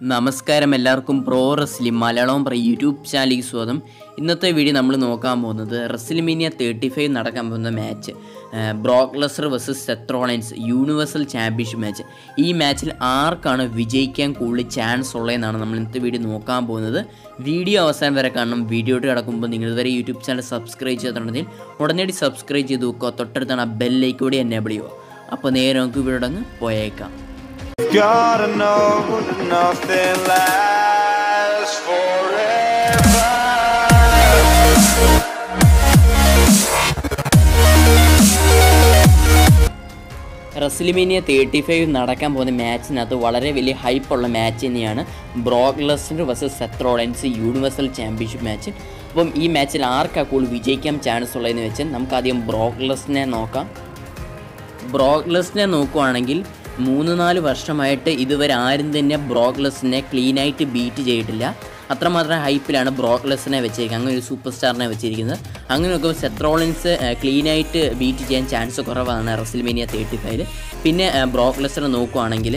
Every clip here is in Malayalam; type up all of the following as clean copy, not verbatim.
നമസ്കാരം എല്ലാവർക്കും പ്രോ റെസ്ലിംഗ് മലയാളം യൂട്യൂബ് ചാനലിലേക്ക് സ്വാഗതം. ഇന്നത്തെ വീഡിയോ നമ്മൾ നോക്കാൻ പോകുന്നത് റെസ്ലിമേനിയ 35 നടക്കാൻ പോകുന്ന മാച്ച് ബ്രോക്ക് Lesnar versus Seth Rollins universal championship match. ഈ മാച്ചിൽ ആർക്കാണ് വിജയിക്കാൻ കൂടുതൽ ചാൻസ് ഉള്ളതെന്നാണ് നമ്മൾ ഇന്നത്തെ വീഡിയോ നോക്കാൻ പോകുന്നത്. വീഡിയോ അവസാനം വരെ കാണണം. വീഡിയോട്ട് കിടക്കുമ്പോൾ നിങ്ങൾ ഇതുവരെ യൂട്യൂബ് ചാനൽ സബ്സ്ക്രൈബ് ചെയ്തിട്ടുണ്ടെങ്കിൽ ഉടനടി സബ്സ്ക്രൈബ് ചെയ്ത് നോക്കുക. തൊട്ടടുത്താണ് ആ ബെല്ലൈക്കൻ കൂടി എനേബിൾ ചെയ്യുക. അപ്പോൾ നേരെ നമുക്ക് ഇവിടെ അങ്ങ് പോയേക്കാം. Gotta know that nothing lasts forever. റെസ്ലിമേനിയ 35 നടക്കാൻ പോകുന്ന മാച്ചിനകത്ത് വളരെ വലിയ ഹൈപ്പുള്ള മാച്ച് തന്നെയാണ് ബ്രോക്ക് Lesnar versus Seth Rollins universal championship match. അപ്പം ഈ മാച്ചിൽ ആർക്കാണ് കൂടുതൽ വിജയിക്കാൻ ചാൻസ് ഉള്ളതെന്ന് വെച്ചാൽ നമുക്കാദ്യം ബ്രോക്ക് ലെസ്നറെ നോക്കാം. ബ്രോക്ക് ലെസ്നറെ നോക്കുവാണെങ്കിൽ 3-4 വർഷമായിട്ട് ഇതുവരെ ആരും തന്നെ ബ്രോക്ക് ലെസ്നറെ ക്ലീനായിട്ട് ബീറ്റ് ചെയ്തിട്ടില്ല. അത്രമാത്രം ഹൈപ്പിലാണ് ബ്രോക്ക് ലെസ്നറെ വെച്ചിരിക്കുന്നത്, അങ്ങനെ ഒരു സൂപ്പർ സ്റ്റാറിനെ വെച്ചിരിക്കുന്നത്. അങ്ങനെ നോക്കുമ്പോൾ സെത്ത് റോളിൻസ് ക്ലീനായിട്ട് ബീറ്റ് ചെയ്യാൻ ചാൻസ് കുറവാണ് റെസ്ലിമേനിയ 35. പിന്നെ ബ്രോക്ക് ലെസ്നറെ നോക്കുവാണെങ്കിൽ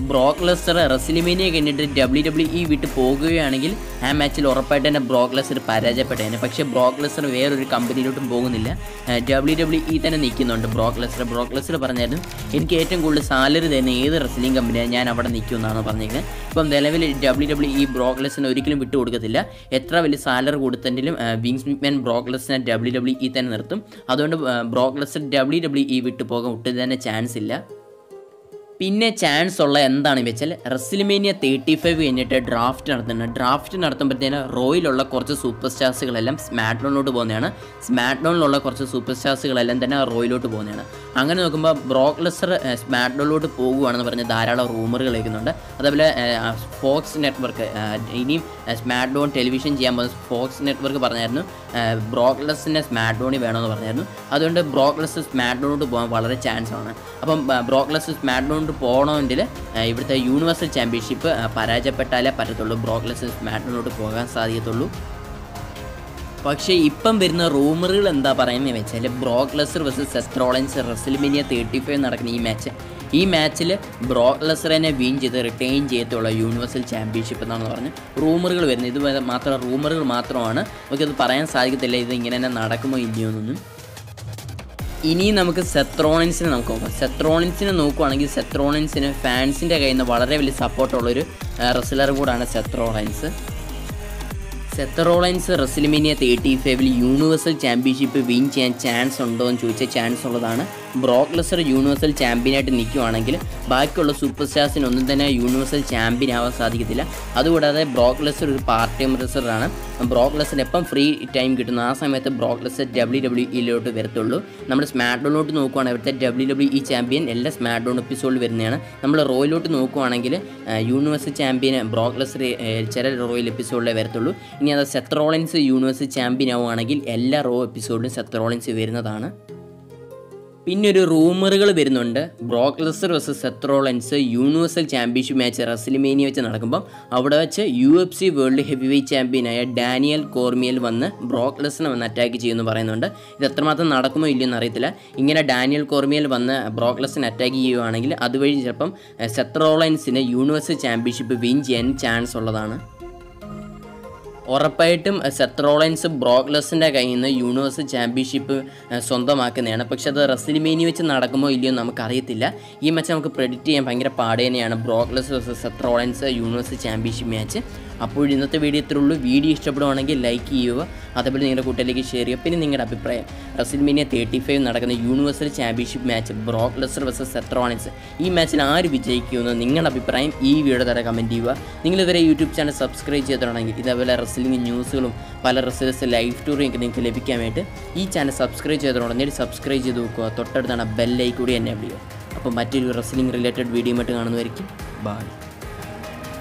ബ്രോക്ക് ലെസ്നർ റെസ്ലിമേനിയ കഴിഞ്ഞിട്ട് WWE വിട്ട് പോകുകയാണെങ്കിൽ ആ മാച്ചിൽ ഉറപ്പായിട്ട് തന്നെ ബ്രോക്ക് ലെസ്നർ പരാജയപ്പെട്ടേനെ. പക്ഷേ ബ്രോക്ക് ലെസ്നർ വേറൊരു കമ്പനിയിലോട്ടും പോകുന്നില്ല, WWE തന്നെ നിൽക്കുന്നുണ്ട്. ബ്രോക്ക് ലെസ്നർ പറഞ്ഞായിരുന്നു എനിക്ക് ഏറ്റവും കൂടുതൽ സാലറി തരുന്ന ഏത് റെസ്ലിംഗ് കമ്പനിയാണ് ഞാൻ അവിടെ നിൽക്കുമെന്നാണ് പറഞ്ഞിരിക്കുന്നത്. ഇപ്പം നിലവിൽ WWE ബ്രോക്ക് ലെസ്നർ ഒരിക്കലും വിട്ടു കൊടുക്കത്തില്ല. എത്ര വലിയ സാലറി കൊടുത്തെങ്കിലും Vince McMahon Brock Lesnar WWE തന്നെ നിർത്തും. അതുകൊണ്ട് ബ്രോക്ക് ലെസ്നർ WWE വിട്ടു പോകാൻ ഒട്ടും തന്നെ ചാൻസ് ഇല്ല. പിന്നെ ചാൻസ് ഉള്ള എന്താണെന്ന് വെച്ചാൽ റെസ്ലിമേനിയ 35 കഴിഞ്ഞിട്ട് ഡ്രാഫ്റ്റ് നടത്തുമ്പോഴത്തേന് റോയിലുള്ള കുറച്ച് സൂപ്പർ സ്റ്റാർസുകളെല്ലാം സ്മാക്ഡൗണിലോട്ട് പോകുന്നതാണ്. സ്മാക്ഡൗണിലുള്ള കുറച്ച് സൂപ്പർ സ്റ്റാർസുകളെല്ലാം തന്നെ റോയിലോട്ട് പോകുന്നതാണ്. അങ്ങനെ നോക്കുമ്പോൾ ബ്രോക്ക് ലെസ്നർ സ്മാക്ഡൗണിലോട്ട് പോകുകയാണെന്ന് പറഞ്ഞ് ധാരാളം റൂമറുകൾ കേൾക്കുന്നുണ്ട്. അതേപോലെ ഫോക്സ് നെറ്റ്വർക്ക് ഇനിയും സ്മാക്ഡൗൺ ടെലിവിഷൻ ചെയ്യാൻ പോകുന്ന ഫോക്സ് നെറ്റ്വർക്ക് പറഞ്ഞായിരുന്നു ബ്രോക്ക് ലെസ്നറിനെ സ്മാക്ഡൗണിൽ വേണമെന്ന് പറഞ്ഞായിരുന്നു. അതുകൊണ്ട് ബ്രോക്ക് ലെസ്നർ സ്മാക്ഡൗണിലോട്ട് പോകാൻ വളരെ ചാൻസ് ആണ്. അപ്പം ബ്രോക്ക് ലെസ്നർ സ്മാക്ഡൗണിൽ പോകണമെങ്കിൽ ഇവിടുത്തെ യൂണിവേഴ്സൽ ചാമ്പ്യൻഷിപ്പ് പരാജയപ്പെട്ടാലേ പറ്റത്തുള്ളൂ, ബ്രോക്ക് ലെസ്നർ സ്മാക്ഡൗണിലോട്ട് പോകാൻ സാധിക്കത്തുള്ളൂ. പക്ഷേ ഇപ്പം വരുന്ന റൂമറുകൾ എന്താ പറയുന്നത് വെച്ചാൽ Brock Lesnar versus Seth Rollins WrestleMania 35 നടക്കുന്ന ഈ മാച്ചിൽ ബ്രോക്ക് ലെസ്നറിനെ വിൻ ചെയ്ത് റിട്ടൈൻ ചെയ്യത്തുള്ള യൂണിവേഴ്സൽ ചാമ്പ്യൻഷിപ്പ് എന്നാണ് പറഞ്ഞ് റൂമറുകൾ വരുന്നത്. ഇത് മാത്രം റൂമറുകൾ മാത്രമാണ്, നമുക്കത് പറയാൻ സാധിക്കത്തില്ല ഇത് ഇങ്ങനെ തന്നെ നടക്കുമോ ഇല്ലയോ എന്നൊന്നും. ഇനി നമുക്ക് സെത്ത് റോളിൻസിനെ നമുക്ക് നോക്കാം. സെത്ത് റോളിൻസിനെ നോക്കുവാണെങ്കിൽ സെത്ത് റോളിൻസിന് ഫാൻസിൻ്റെ കയ്യിൽ നിന്ന് വളരെ വലിയ സപ്പോർട്ടുള്ളൊരു റെസ്ലർ കൂടാണ് Seth Rollins. WrestleMania 35 universal championship win ചെയ്യാൻ ചാൻസ് ഉണ്ടോ എന്ന് ചോദിച്ചാൽ ചാൻസ് ഉള്ളതാണ്. ബ്രോക്ക് ലെസ്നർ യൂണിവേഴ്സൽ ചാമ്പ്യനായിട്ട് നിൽക്കുവാണെങ്കിൽ ബാക്കിയുള്ള സൂപ്പർ സ്റ്റാർസിനൊന്നും തന്നെ യൂണിവേഴ്സൽ ചാമ്പ്യൻ ആവാൻ സാധിക്കത്തില്ല. അതുകൂടാതെ ബ്രോക്ക് ലെസ്നർ ഒരു പാർട്ട് ടൈം റെസ്ലറാണ്. ബ്രോക്ക് ലെസ്നർ എപ്പം ഫ്രീ ടൈം കിട്ടുന്നു ആ സമയത്ത് ബ്രോക്ക് ലെസ്നർ WWE വരത്തുള്ളൂ. നമ്മൾ സ്മാക്ഡൗണിലോട്ട് നോക്കുവാണെങ്കിൽ അവിടുത്തെ WWE ചാമ്പ്യൻ എല്ലാ സ്മാക്ഡൗൺ എപ്പിസോഡിൽ വരുന്നതാണ്. നമ്മൾ റോയിലോട്ട് നോക്കുവാണെങ്കിൽ യൂണിവേഴ്സൽ ചാമ്പ്യൻ ബ്രോക്ക് ലെസ്നർ ചില റോയൽ എപ്പിസോഡിലേ വരത്തുള്ളൂ. ഇനി അത് സെത്ത് റോളിൻസ് യൂണിവേഴ്സൽ ചാമ്പ്യൻ ആവുകയാണെങ്കിൽ എല്ലാ റോ എപ്പിസോഡിലും സെത്ത് റോളിൻസ് വരുന്നതാണ്. പിന്നെ ഒരു റൂമറുകൾ വരുന്നുണ്ട് Brock Lesnar versus Seth Rollins universal championship match WrestleMania വെച്ച് നടക്കുമ്പം അവിടെ വെച്ച് UFC വേൾഡ് ഹെവി വെയ്റ്റ് ചാമ്പ്യനായ ഡാനിയൽ കോർമിയൽ വന്ന് ബ്രോക്ക് ലെസ്നർ വന്ന് അറ്റാക്ക് ചെയ്യുമെന്ന് പറയുന്നുണ്ട്. ഇത് എത്രമാത്രം നടക്കുമോ ഇല്ലയെന്ന് അറിയത്തില്ല. ഇങ്ങനെ ഡാനിയൽ കോർമിയൽ വന്ന് ബ്രോക്ക് ലെസ്നർ അറ്റാക്ക് ചെയ്യുകയാണെങ്കിൽ അതുവഴി ചിലപ്പം സെത്ത് റോളിൻസിന് യൂണിവേഴ്സൽ ചാമ്പ്യൻഷിപ്പ് വിൻ ചെയ്യാൻ ചാൻസ് ഉള്ളതാണ്. ഉറപ്പായിട്ടും സെത്ത് റോളിൻസ് ബ്രോക്ക് ലെസ്നറിൻ്റെ കയ്യിൽ നിന്ന് യൂണിവേഴ്സൽ ചാമ്പ്യൻഷിപ്പ് സ്വന്തമാക്കുന്നതാണ്. പക്ഷെ അത് റെസ്ലിമേനിയ വെച്ച് നടക്കുമോ ഇല്ലയോ നമുക്കറിയത്തില്ല. ഈ മാച്ച് നമുക്ക് പ്രെഡിക്റ്റ് ചെയ്യാൻ ഭയങ്കര പാട് തന്നെയാണ്. ബ്രോക്ക് Lesnar versus Seth Rollins universal championship match. അപ്പോൾ ഇന്നത്തെ വീഡിയോ ഇത്രേ ഉള്ളൂ. വീഡിയോ ഇഷ്ടപ്പെടുവാണെങ്കിൽ ലൈക്ക് ചെയ്യുക, അതേപോലെ നിങ്ങളുടെ കൂട്ടുകാരിലേക്ക് ഷെയർ ചെയ്യുക. പിന്നെ നിങ്ങളുടെ അഭിപ്രായം റെസ്ലിമേനിയ 35 നടക്കുന്ന യൂണിവേഴ്സൽ ചാമ്പ്യൻഷിപ്പ് മാച്ച് ബ്രോക്ക് ലെസ്നർ വേഴ്സസ് സെത്ത് റോളിൻസ് ഈ മാച്ചിൽ ആര് വിജയിക്കുമെന്ന് നിങ്ങളുടെ അഭിപ്രായം ഈ വീഡിയോ തരാൻ കമൻറ്റ് ചെയ്യുക. നിങ്ങളിതുവരെ യൂട്യൂബ് ചാനൽ സബ്സ്ക്രൈബ് ചെയ്തിട്ടുണ്ടെങ്കിൽ ഇതേപോലെ റെസ്ലിംഗ് ന്യൂസുകളും പല റെസ്ലേഴ്സ് ലൈവ് സ്റ്റോറിയും ഒക്കെ നിങ്ങൾക്ക് ലഭിക്കാൻ വേണ്ടി ഈ ചാനൽ സബ്സ്ക്രൈബ് ചെയ്തിട്ടുണ്ടെങ്കിൽ സബ്സ്ക്രൈബ് ചെയ്ത് നോക്കുക. തൊട്ടടുത്താണ് ബെല്ലൈക്കൻ കൂടി എനേബിൾ ചെയ്യുക. അപ്പോൾ മറ്റൊരു റെസ്ലിംഗ് റിലേറ്റഡ് വീഡിയോ ആയിട്ട് കാണുന്നതായിരിക്കും. ബൈ.